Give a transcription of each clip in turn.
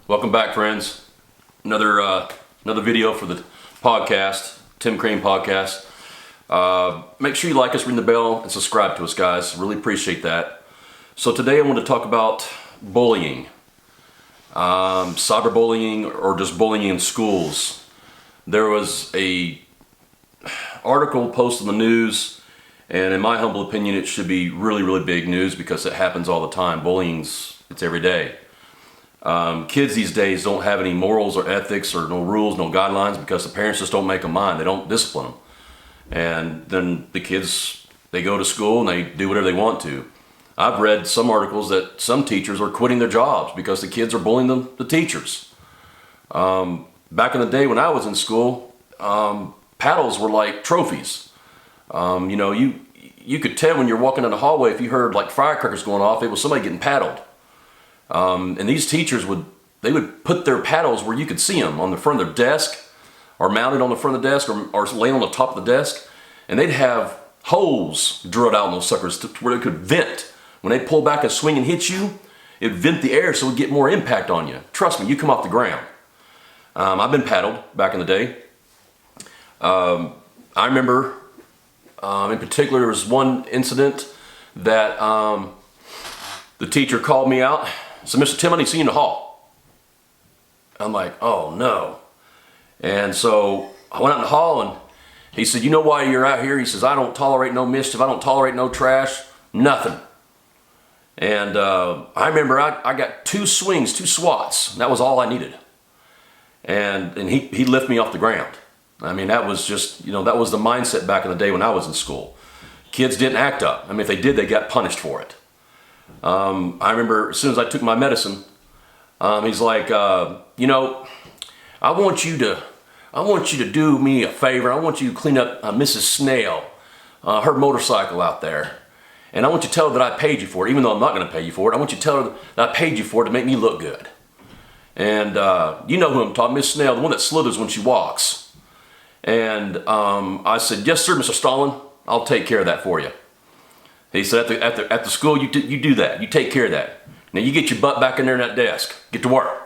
Welcome back, friends. Another video for the podcast, Tim Crane Podcast. Make sure you like us, ring the bell, and subscribe to us, guys. Really appreciate that. So today I want to talk about bullying, cyberbullying, or just bullying in schools. There was a article posted in the news, and in my humble opinion, it should be really, really big news because it happens all the time. It's every day. Kids these days don't have any morals or ethics or no rules, no guidelines because the parents just don't make them mind. They don't discipline them. And then the kids, they go to school and they do whatever they want to. I've read some articles that some teachers are quitting their jobs because the kids are bullying the teachers. Back in the day when I was in school, paddles were like trophies. You could tell when you're walking in the hallway if you heard like firecrackers going off, it was somebody getting paddled. And these teachers would put their paddles where you could see them on the front of their desk, or mounted on the front of the desk, or laying on the top of the desk, and they'd have holes drilled out in those suckers where they could vent. When they pull back and swing and hit you, it'd vent the air so it'd get more impact on you. Trust me, you come off the ground. I've been paddled back in the day. I remember, in particular, there was one incident that the teacher called me out. So, Mr. Tim, I need to see you in the hall. I'm like, oh no. And so I went out in the hall and he said, you know why you're out here? He says, I don't tolerate no mischief. I don't tolerate no trash, nothing. And I remember I got 2 swings, 2 swats. That was all I needed. And he lifted me off the ground. I mean, that was just, that was the mindset back in the day when I was in school. Kids didn't act up. I mean, if they did, they got punished for it. I remember as soon as I took my medicine, he's like, I want you to do me a favor. I want you to clean up Mrs. Snail, her motorcycle out there. And I want you to tell her that I paid you for it, even though I'm not going to pay you for it. I want you to tell her that I paid you for it to make me look good. And you know who I'm talking, Miss Snail, the one that slithers when she walks. And I said, yes, sir, Mr. Stalin, I'll take care of that for you. He said, at the school, you do that. You take care of that. Now you get your butt back in there in that desk. Get to work.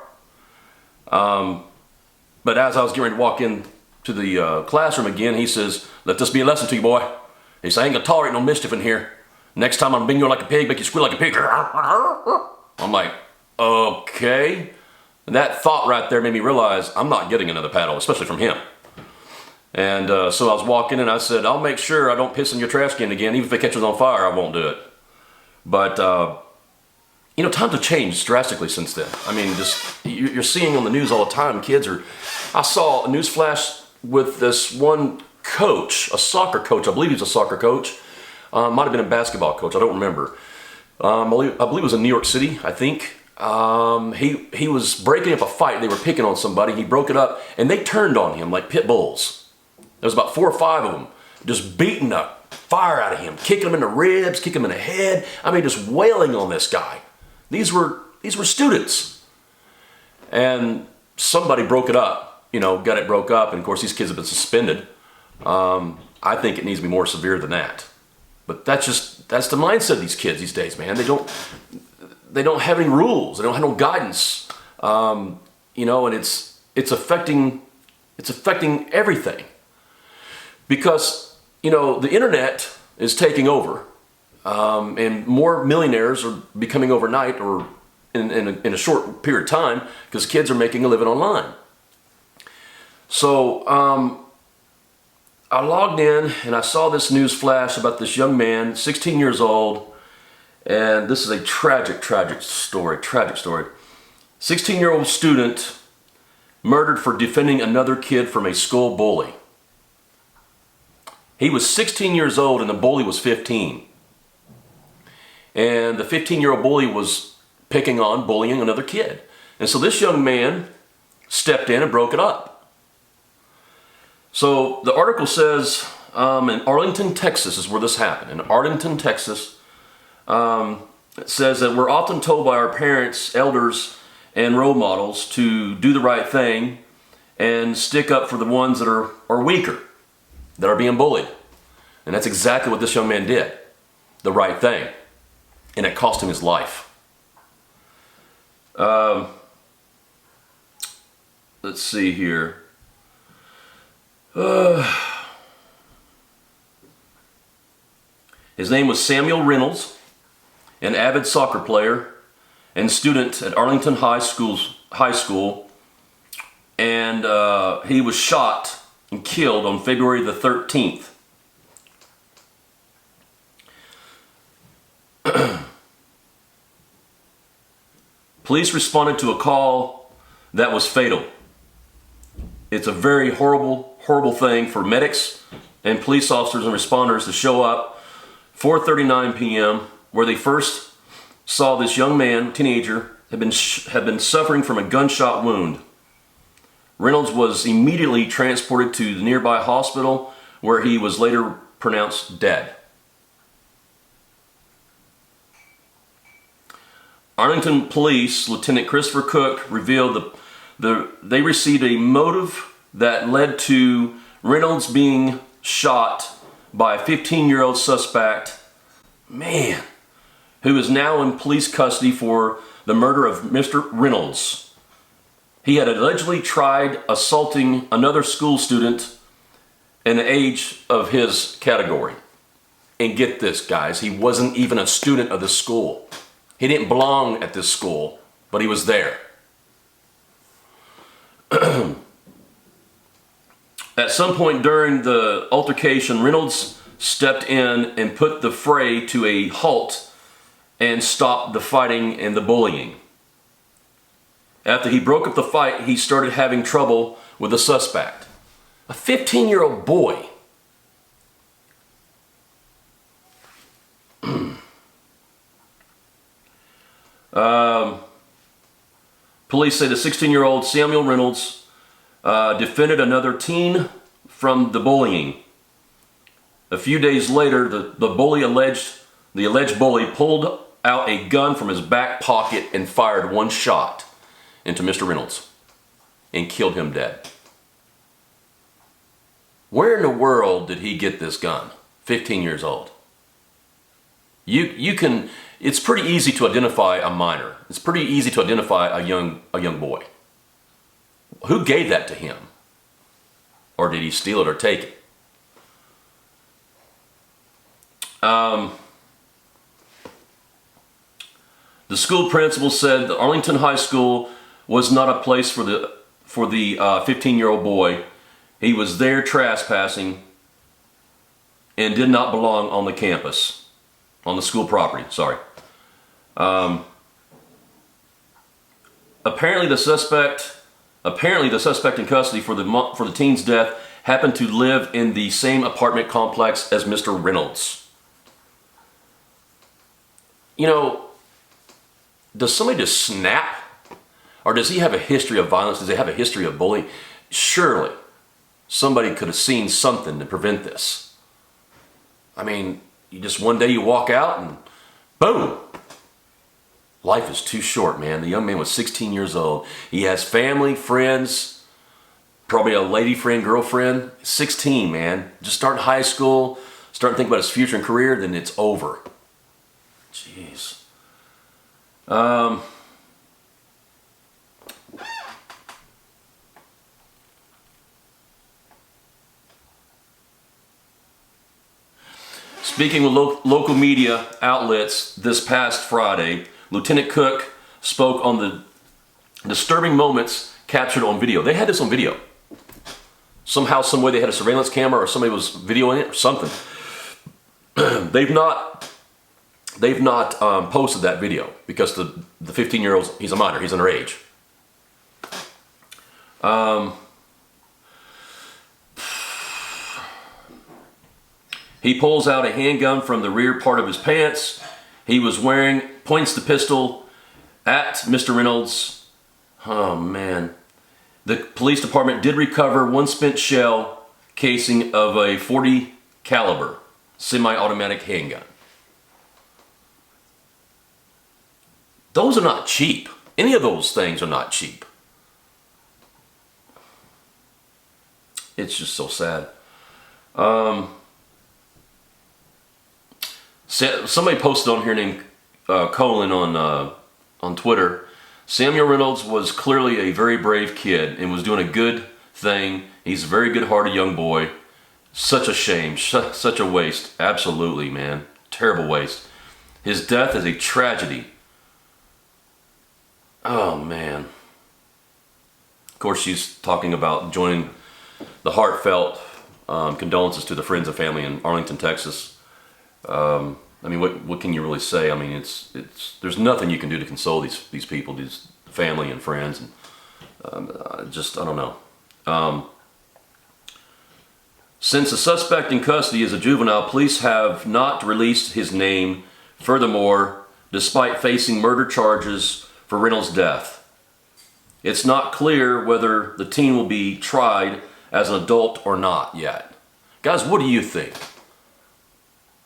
But as I was getting ready to walk in to the classroom again, he says, let this be a lesson to you, boy. He said, I ain't gonna tolerate no mischief in here. Next time I'm bingo like a pig, make you squeal like a pig. I'm like, okay. And that thought right there made me realize I'm not getting another paddle, especially from him. And so I was walking and I said, I'll make sure I don't piss in your trash can again. Even if it catches on fire, I won't do it. But, times have changed drastically since then. I mean, just you're seeing on the news all the time, I saw a news flash with this one coach, a soccer coach. I believe he's a soccer coach. Might have been a basketball coach. I don't remember. I believe it was in New York City, I think. He was breaking up a fight. They were picking on somebody. He broke it up and they turned on him like pit bulls. There was about 4 or 5 of them just beating the fire out of him, kicking him in the ribs, kicking him in the head. I mean, just wailing on this guy. These were students. And somebody broke it up, got it broke up. And of course, these kids have been suspended. I think it needs to be more severe than that. But that's the mindset of these kids these days, man. They don't have any rules. They don't have no guidance. And it's affecting everything. Because, the internet is taking over, and more millionaires are becoming overnight or in a short period of time because kids are making a living online. So I logged in and I saw this news flash about this young man, 16 years old, and this is a tragic story. 16-year-old student murdered for defending another kid from a school bully. He was 16 years old and the bully was 15. And the 15-year-old bully was bullying another kid. And so this young man stepped in and broke it up. So the article says in Arlington, Texas is where this happened. In Arlington, Texas, it says that we're often told by our parents, elders, and role models to do the right thing and stick up for the ones that are weaker, that are being bullied. And that's exactly what this young man did. The right thing. And it cost him his life. let's see here. His name was Samuel Reynolds, an avid soccer player and student at Arlington High School, and he was shot and killed on February the 13th. Police responded to a call that was fatal. It's a very horrible thing for medics and police officers and responders to show up 4:39 p.m. where they first saw this young man, teenager, had been suffering from a gunshot wound. Reynolds was immediately transported to the nearby hospital where he was later pronounced dead. Arlington Police Lieutenant Christopher Cook revealed they received a motive that led to Reynolds being shot by a 15-year-old suspect, who is now in police custody for the murder of Mr. Reynolds. He had allegedly tried assaulting another school student in the age of his category. And get this, guys, he wasn't even a student of the school. He didn't belong at this school, but he was there. At some point during the altercation, Reynolds stepped in and put the fray to a halt and stopped the fighting and the bullying. After he broke up the fight, he started having trouble with the suspect. A 15-year-old boy. Police say the 16-year-old Samuel Reynolds defended another teen from the bullying. A few days later, the alleged bully pulled out a gun from his back pocket and fired one shot into Mr. Reynolds and killed him dead. Where in the world did he get this gun? 15 years old. It's pretty easy to identify a minor. It's pretty easy to identify a young boy. Who gave that to him? Or did he steal it or take it? The school principal said the Arlington High School was not a place for the 15-year-old boy. He was there trespassing and did not belong on the campus, on the school property. Sorry. Apparently the suspect in custody for the teen's death happened to live in the same apartment complex as Mr. Reynolds. You know, does somebody just snap? Or does he have a history of violence? Does he have a history of bullying? Surely somebody could have seen something to prevent this. I mean, one day you walk out and boom. Life is too short, man. The young man was 16 years old. He has family, friends, probably a lady friend, girlfriend. 16, man. Just starting high school, starting to think about his future and career, then it's over. Jeez. Speaking with local media outlets this past Friday, Lieutenant Cook spoke on the disturbing moments captured on video. They had this on video. Somehow, some way they had a surveillance camera or somebody was videoing it or something. They've not posted that video because the 15-year-old, he's a minor, he's underage. He pulls out a handgun from the rear part of his pants. He was points the pistol at Mr. Reynolds. Oh man. The police department did recover one spent shell casing of a .40 caliber semi-automatic handgun. Those are not cheap. Any of those things are not cheap. It's just so sad. Somebody posted on here named Colin on Twitter Samuel Reynolds was clearly a very brave kid and was doing a good thing. He's a very good-hearted young boy. Such a shame, such a waste. Absolutely, man. Terrible waste. His death is a tragedy. Oh, man. Of course, she's talking about joining the heartfelt condolences to the friends and family in Arlington, Texas. I mean, what can you really say? I mean, it's there's nothing you can do to console these people, these family and friends, and I don't know. Since the suspect in custody is a juvenile, police have not released his name. Furthermore, despite facing murder charges for Reynolds' death, it's not clear whether the teen will be tried as an adult or not yet. Guys, what do you think?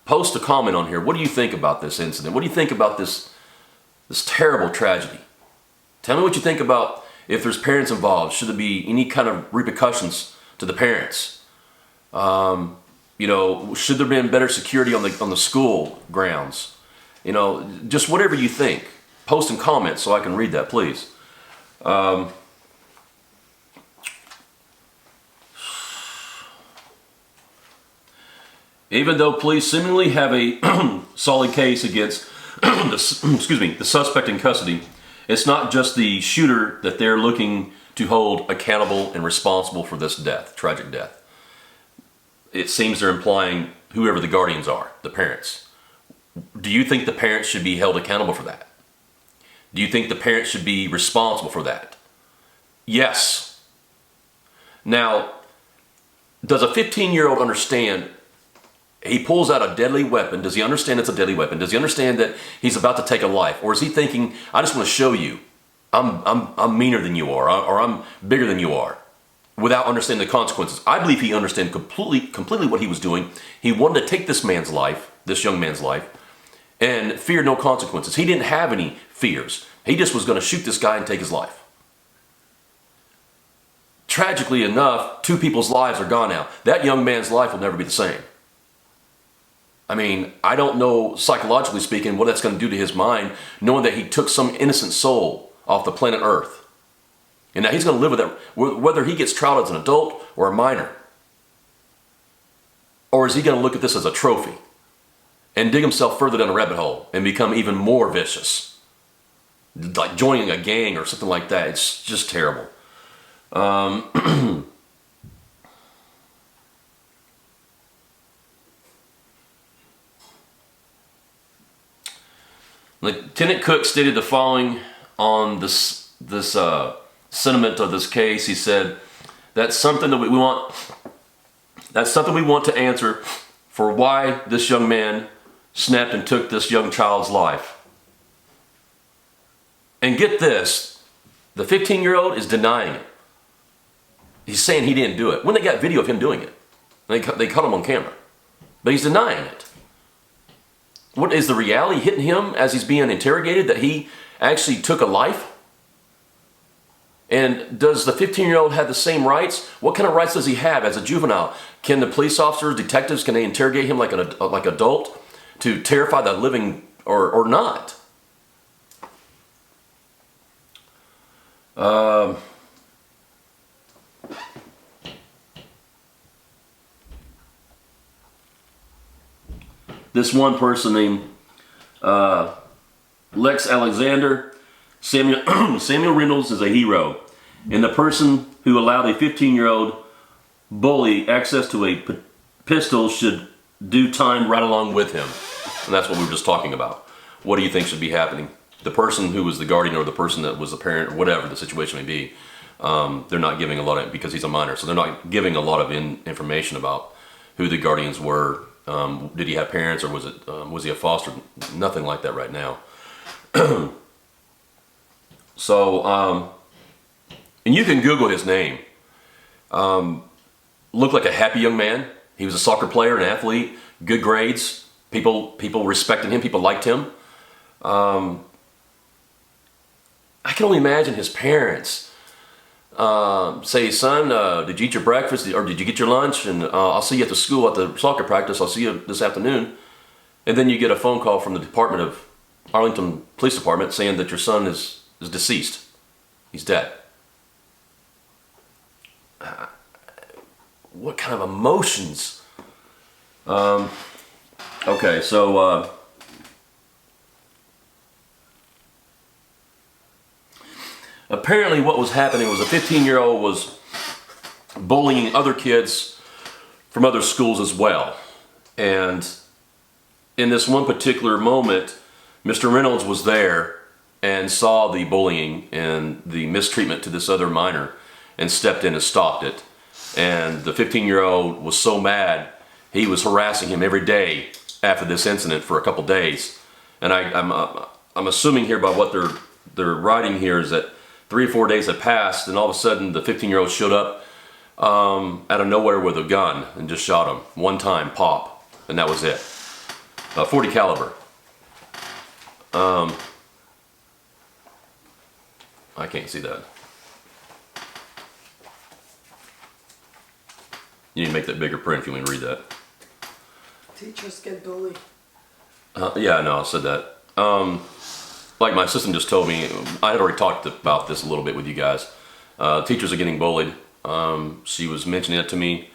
Post a comment on here. What do you think about this incident? What do you think about this terrible tragedy? Tell me what you think about if there's parents involved. Should there be any kind of repercussions to the parents? You know, should there have been better security on the school grounds? You know, just whatever you think. Post in comments so I can read that, please. Even though police seemingly have a solid case against the suspect in custody, it's not just the shooter that they're looking to hold accountable and responsible for this death, tragic death. It seems they're implying whoever the guardians are, the parents. Do you think the parents should be held accountable for that? Do you think the parents should be responsible for that? Yes. Now, does a 15-year-old understand? He pulls out a deadly weapon. Does he understand it's a deadly weapon? Does he understand that he's about to take a life? Or is he thinking, I just want to show you I'm meaner than you are, or I'm bigger than you are, without understanding the consequences? I believe he understood completely what he was doing. He wanted to take this man's life, this young man's life, and feared no consequences. He didn't have any fears. He just was going to shoot this guy and take his life. Tragically enough, 2 people's lives are gone now. That young man's life will never be the same. I mean, I don't know, psychologically speaking, what that's going to do to his mind, knowing that he took some innocent soul off the planet Earth. And now he's going to live with that, whether he gets trialed as an adult or a minor. Or is he going to look at this as a trophy and dig himself further down a rabbit hole and become even more vicious? Like joining a gang or something like that. It's just terrible. Lieutenant Cook stated the following on this sentiment of this case. He said, "That's something that we want. That's something we want to answer for why this young man snapped and took this young child's life." And get this, the 15-year-old is denying it. He's saying he didn't do it. When they got video of him doing it, they caught him on camera, but he's denying it. What is the reality hitting him as he's being interrogated, that he actually took a life? And does the 15-year-old have the same rights? What kind of rights does he have as a juvenile? Can the police officers, detectives, can they interrogate him like adult to terrify the living or not? This one person named Lex Alexander, Samuel Reynolds is a hero, and the person who allowed a 15-year-old bully access to a pistol should do time right along with him. And that's what we were just talking about. What do you think should be happening? The person who was the guardian or the person that was the parent or whatever the situation may be, they're not giving a lot of, because he's a minor, so they're not giving a lot of information about who the guardians were. Did he have parents, or was he a foster? Nothing like that right now. So, and you can Google his name. Looked like a happy young man. He was a soccer player, an athlete, good grades. People respected him. People liked him. I can only imagine his parents say, "Son, did you eat your breakfast, or did you get your lunch? And I'll see you at the school at the soccer practice. I'll see you this afternoon." And then you get a phone call from the Arlington Police Department saying that your son is is deceased. He's dead. What kind of emotions? Okay, so apparently what was happening was a 15-year-old was bullying other kids from other schools as well. And in this one particular moment, Mr. Reynolds was there and saw the bullying and the mistreatment to this other minor and stepped in and stopped it. And the 15-year-old was so mad, he was harassing him every day after this incident for a couple days. And I'm assuming here by what they're writing here is that 3 or 4 days had passed, and all of a sudden the 15-year-old showed up out of nowhere with a gun and just shot him. One time, pop, and that was it. 40 caliber. I can't see that. You need to make that bigger print if you want to read that. Teachers get bullied. Yeah, no, I said that. Like my assistant just told me, I had already talked about this a little bit with you guys. Teachers are getting bullied. She was mentioning it to me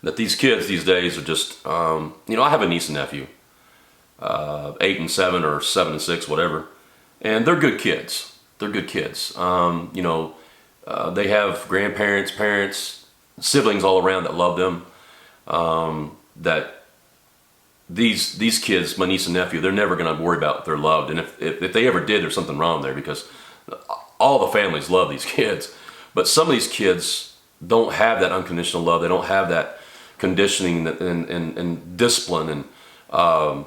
that these kids these days are just, I have a niece and nephew, 8 and 7 or 7 and 6, whatever, and they're good kids. They're good kids. They have grandparents, parents, siblings all around that love them. That these kids, my niece and nephew, they're never going to worry about if they're loved. And if they ever did, there's something wrong there, because all the families love these kids. But some of these kids don't have that unconditional love. They don't have that conditioning and discipline. And I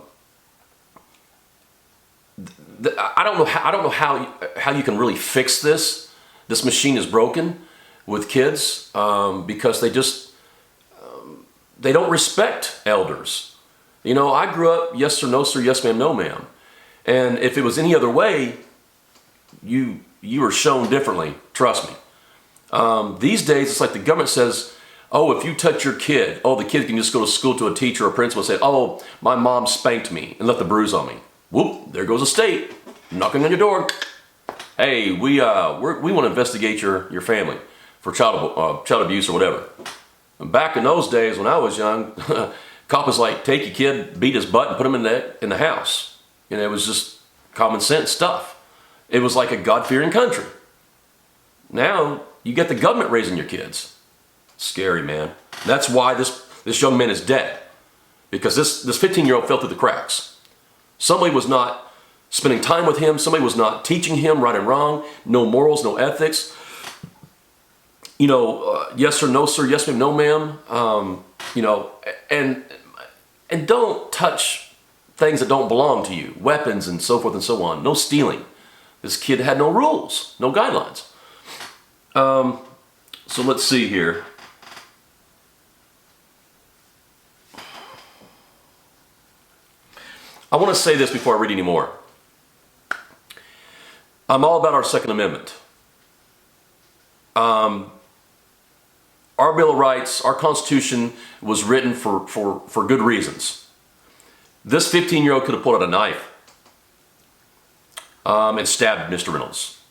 don't know how you can really fix this. This machine is broken with kids because they don't respect elders. I grew up yes sir, no sir, yes ma'am, no ma'am. And if it was any other way, you were shown differently. Trust me. These days, it's like the government says, oh, if you touch your kid, the kid can just go to school to a teacher or a principal and say, oh, my mom spanked me and left a bruise on me. Whoop, there goes the state knocking on your door. Hey, we want to investigate your family for child abuse or whatever. And back in those days when I was young, cop was like, take your kid, beat his butt, and put him in the house. It was just common sense stuff. It was like a God-fearing country. Now you get the government raising your kids. Scary, man. That's why this young man is dead, because this 15-year-old fell through the cracks. Somebody was not spending time with him. Somebody was not teaching him right and wrong. No morals, no ethics. Yes sir, no sir, yes ma'am, no ma'am. And don't touch things that don't belong to you. Weapons and so forth and so on. No stealing. This kid had no rules, no guidelines. So let's see here. I want to say this before I read any more. I'm all about our Second Amendment. Our Bill of Rights, our Constitution was written for good reasons. This 15-year-old could have pulled out a knife and stabbed Mr. Reynolds.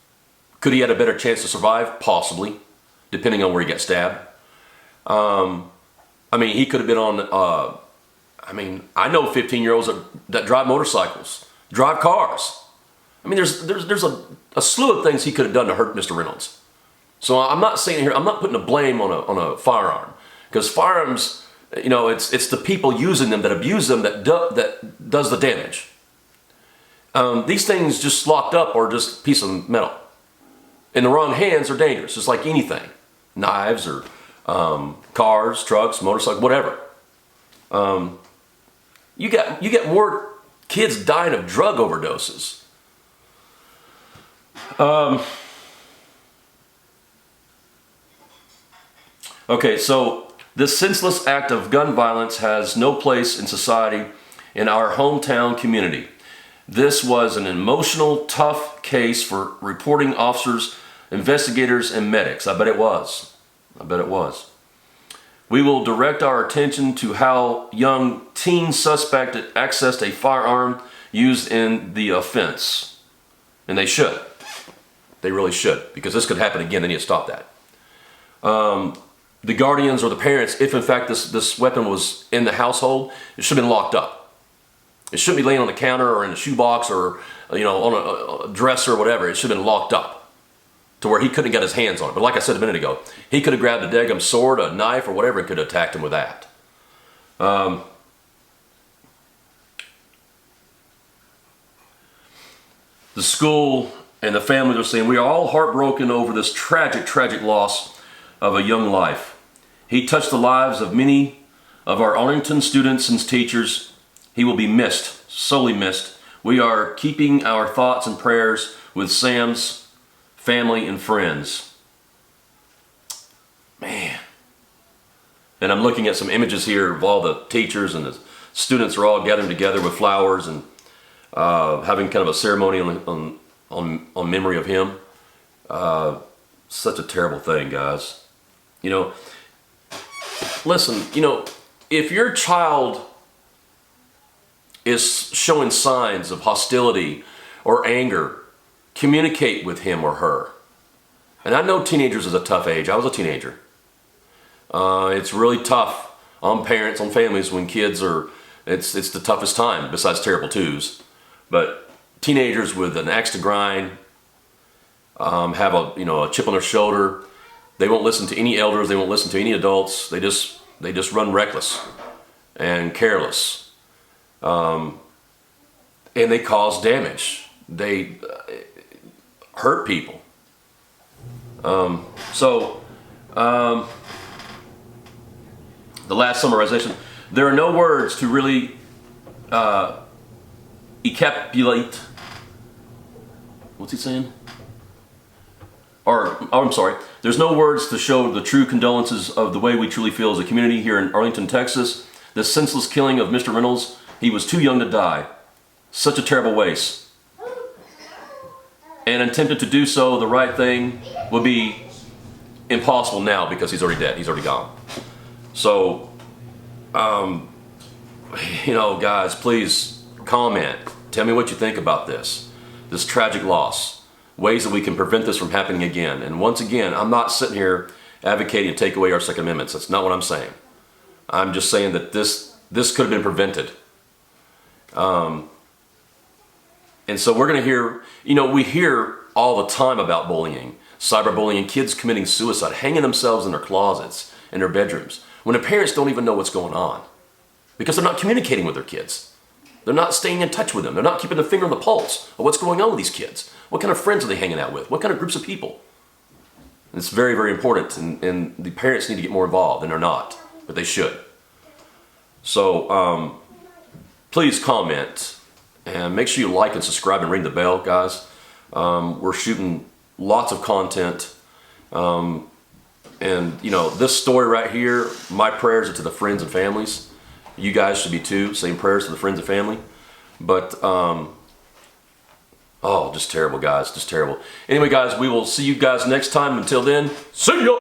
Could he have had a better chance to survive? Possibly, depending on where he got stabbed. He could have been on, I know 15-year-olds that drive motorcycles, drive cars. There's a slew of things he could have done to hurt Mr. Reynolds. So I'm not saying here, I'm not putting a blame on a firearm, because firearms, it's the people using them that abuse them that does the damage. These things just locked up are just a piece of metal. In the wrong hands are dangerous, just like anything. Knives or cars, trucks, motorcycles, whatever. You get more kids dying of drug overdoses. Okay, so this senseless act of gun violence has no place in society in our hometown community. This was an emotional, tough case for reporting officers, investigators, and medics. I bet it was. We will direct our attention to how young teen suspect accessed a firearm used in the offense. And they should. They really should, because this could happen again. They need to stop that. The guardians or the parents, if in fact this weapon was in the household, it should have been locked up. It shouldn't be laying on the counter or in a shoebox or on a dresser or whatever. It should have been locked up to where he couldn't get his hands on it. But like I said a minute ago, he could have grabbed a daggum sword, a knife, or whatever, and could have attacked him with that. The school and the families are saying, we are all heartbroken over this tragic, tragic loss of a young life. He touched the lives of many of our Arlington students and teachers. He will be missed, sorely missed. We are keeping our thoughts and prayers with Sam's family and friends. Man. And I'm looking at some images here of all the teachers and the students are all gathering together with flowers and having kind of a ceremony on memory of him. Such a terrible thing, guys. Listen, if your child is showing signs of hostility or anger, communicate with him or her. And I know teenagers is a tough age. I was a teenager. It's really tough on parents, on families when kids are, it's the toughest time besides terrible twos. But teenagers with an axe to grind, have a chip on their shoulder. They won't listen to any elders. They won't listen to any adults. They just run reckless and careless, and they cause damage. They hurt people. The last summarization: there are no words to really encapsulate. What's he saying? I'm sorry, there's no words to show the true condolences of the way we truly feel as a community here in Arlington, Texas. The senseless killing of Mr. Reynolds, he was too young to die. Such a terrible waste. And attempted to do so, the right thing, would be impossible now because he's already dead, he's already gone. So, guys, please comment. Tell me what you think about this tragic loss. Ways that we can prevent this from happening again. And once again, I'm not sitting here advocating to take away our Second Amendments. That's not what I'm saying. I'm just saying that this could have been prevented. And so we're going to hear, we hear all the time about bullying, cyberbullying, kids committing suicide, hanging themselves in their closets, in their bedrooms, when the parents don't even know what's going on because they're not communicating with their kids. They're not staying in touch with them. They're not keeping their finger on the pulse of what's going on with these kids. What kind of friends are they hanging out with? What kind of groups of people? And it's very, very important, and the parents need to get more involved, and they're not, but they should. So please comment, and make sure you like and subscribe and ring the bell, guys. We're shooting lots of content, and this story right here, my prayers are to the friends and families. You guys should be too. Same prayers to the friends and family. But, just terrible, guys. Just terrible. Anyway, guys, we will see you guys next time. Until then, see ya!